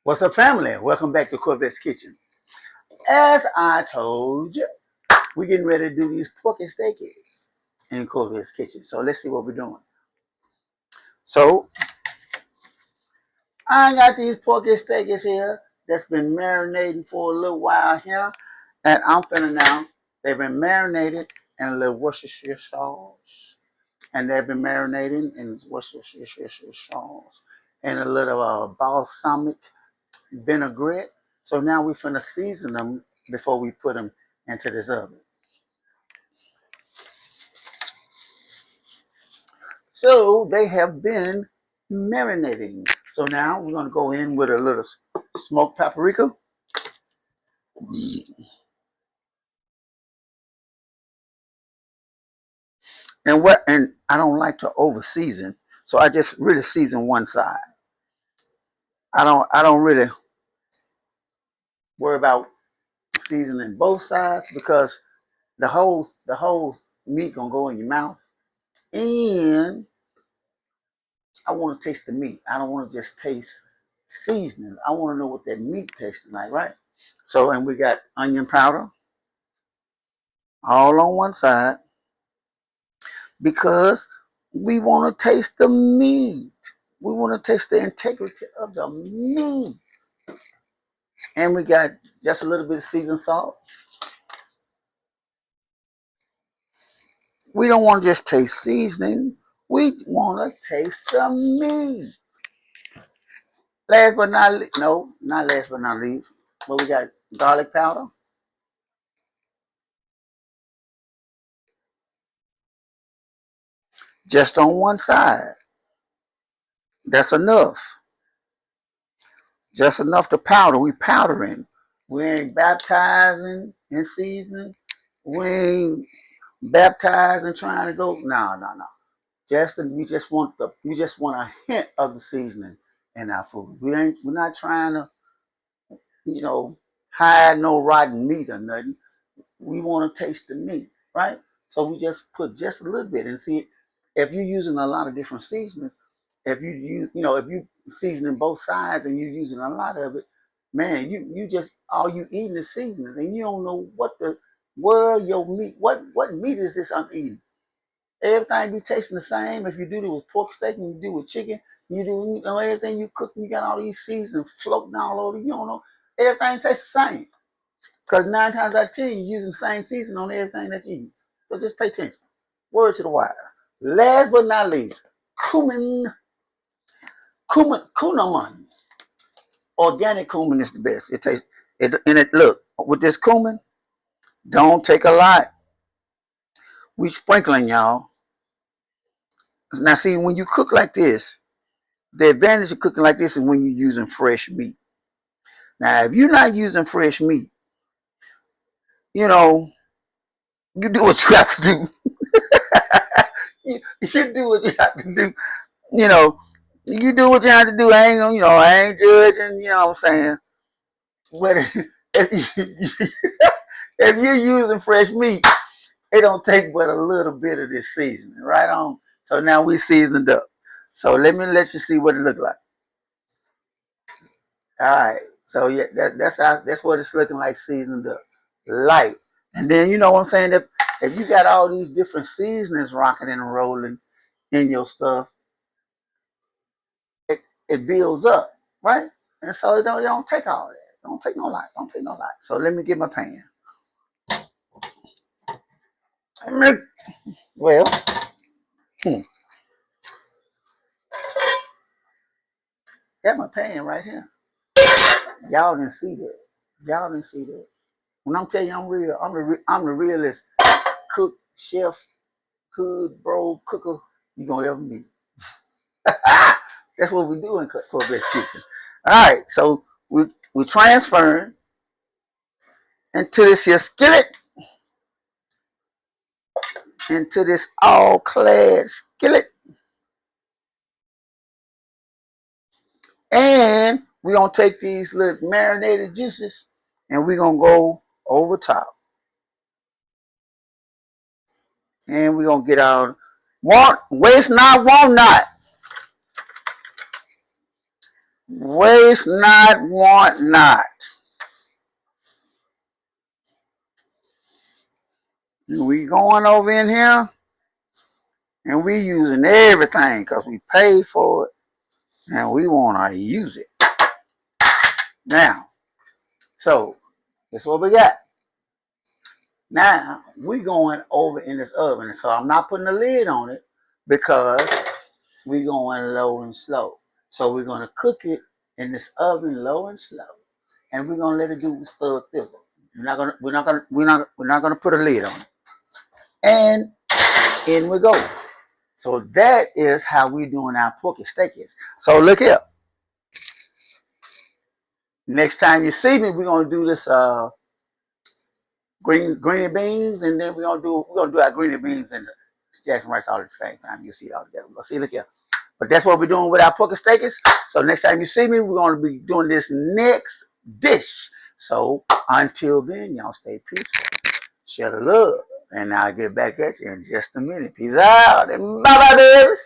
What's up, family? Welcome back to Korvette's Kitchen. As I told you, we're getting ready to do these pork and steak eggs in Korvette's Kitchen. So let's see what we're doing. So I got these pork and steak eggs here that's been marinating for a little while here. And I'm finna now, they've been marinated in a little Worcestershire sauce. And they've been marinating in Worcestershire sauce and a little balsamic vinaigrette. So now we're finna season them before we put them into this oven. So they have been marinating. So now we're gonna go in with a little smoked paprika. And I don't like to over season, so I just really season one side. I don't really worry about seasoning both sides because the whole meat gonna go in your mouth. And I want to taste the meat. I don't want to just taste seasoning. I want to know what that meat tastes like, right? So, and we got onion powder all on one side because we want to taste the meat. We want to taste the integrity of the meat. And we got just a little bit of seasoned salt. We don't want to just taste seasoning. We want to taste the meat. Last but not least, no, not last but not least, but we got garlic powder. Just on one side. That's enough. Just enough to powder. We powdering. We ain't baptizing and seasoning. We ain't baptizing trying to go. No, no, no. We just want a hint of the seasoning in our food. We're not trying to, you know, hide no rotten meat or nothing. We want to taste the meat, right? So we just put just a little bit and see if you're using a lot of different seasonings. If you use, if you seasoning both sides and you're using a lot of it, man, you just all you eating is seasonings and you don't know what the world your meat. What meat is this I'm eating? Everything be tasting the same. If you do it with pork steak and you do it with chicken, everything you cook, you got all these seasons floating all over. You don't know everything tastes the same. Because 9 times out of 10, you're using the same season on everything that you eat. So just pay attention. Word to the wise. Last but not least, cumin. Organic cumin is the best. It tastes and look with this cumin. Don't take a lot. We sprinkling y'all. Now see when you cook like this, the advantage of cooking like this is when you're using fresh meat. Now if you're not using fresh meat, you know you do what you have to do. You should do what you have to do. You know, you do what you have to do. I ain't gonna, I ain't judging. You know what I'm saying? But if you, if you're using fresh meat, it don't take but a little bit of this seasoning, right on. So now we seasoned up. So let you see what it look like. All right. So yeah, that's what it's looking like seasoned up, light. And then you know what I'm saying? If you got all these different seasonings rocking and rolling in your stuff, it builds up, right? And so it don't take all that. Don't take no lot. Don't take no lot. So let me get my pan. Well, hmm, got my pan right here. Y'all didn't see that. Y'all didn't see that. When I'm telling you I'm real, I'm the realest cook, chef, hood, bro, cooker you gonna ever meet. That's what we do in Korvette's Kitchen. All right, so we transferring into this here skillet, into this all clad skillet. And we're going to take these little marinated juices and we're going to go over top. And we're going to get our waste not, want not. Waste not, want not. We going over in here and we using everything because we paid for it and we want to use it. Now, so that's what we got. Now we going over in this oven. So I'm not putting a lid on it because we going low and slow. So we're gonna cook it in this oven low and slow. And we're gonna let it do stuff thizzle. We're not gonna put a lid on it. And in we go. So that is how we doing our porky steakies. So look here. Next time you see me, we're gonna do this greeny beans, and then we're gonna do our greeny beans and the Jackson rice all at the same time. You'll see it all together. We'll see, look here. But that's what we're doing with our porky steakies. So next time you see me, we're gonna be doing this next dish. So until then, y'all stay peaceful. Share the love. And I'll get back at you in just a minute. Peace out and bye-bye, babies.